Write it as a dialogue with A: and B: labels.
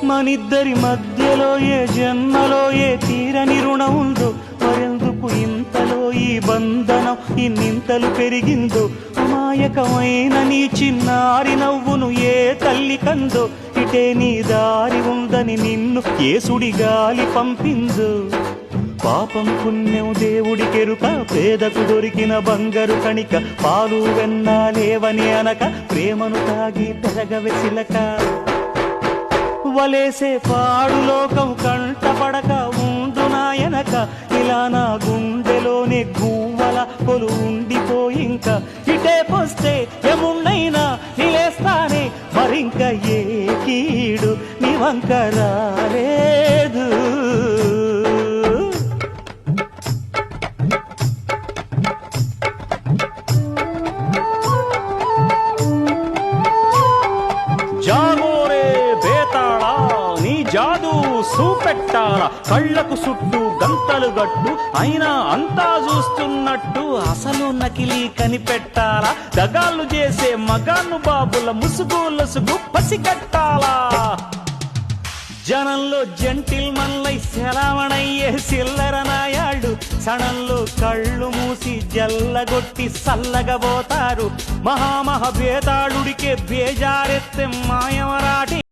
A: మనిద్దరి మధ్యలో ఏ జన్మలో ఏ తీరని రుణం ఉందో, మరెందుకు ఇంతలో ఈ బంధనం ఇన్నింతలు పెరిగిందో. అమాయకమైన నీ చిన్నారి నవ్వును ఏ తల్లి కందో, ఇటే నీ దారి ఉందని నిన్ను ఏ సుడిగాలి పంపిందో. పాపం పుణ్యం దేవుడికెరుక, పేదకు దొరికిన బంగారు కణిక, పాలు వెన్నాలేవని అనక ప్రేమను తాగి పెరగవె చిలక. వలేసే పాడు లోకం కంటపడక ఉండు నాయనక, ఇలా నా గుండెలోనే గువ్వల కొలు ఉండిపోయింక. ఇటేకొస్తే ఎమున్నైనా నిలేస్తానే, మరింక ఏ కీడు నీ వంక రాలేదు. జాగోరే బేతాళా, నీ జాదు సూపెట్టాల, కళ్ళకు చుట్టూ గంతలు గట్టు అయినా అంతా చూస్తున్నట్టు, అసలు నకిలీ కనిపెట్టాలా. దగాళ్ళు చేసే మగాను బాబుల ముసుగు లొసుగు పసిగట్టాలా. జనంలో జంటిల్ మల్లై సెలవణయ్యే చిల్లర నాయాళ్ళు, క్షణంలో కళ్ళు మూసి జల్లగొట్టి సల్లగబోతారు. మహామహ బేతాళుడికే బేజారెత్తే మాయమరాటి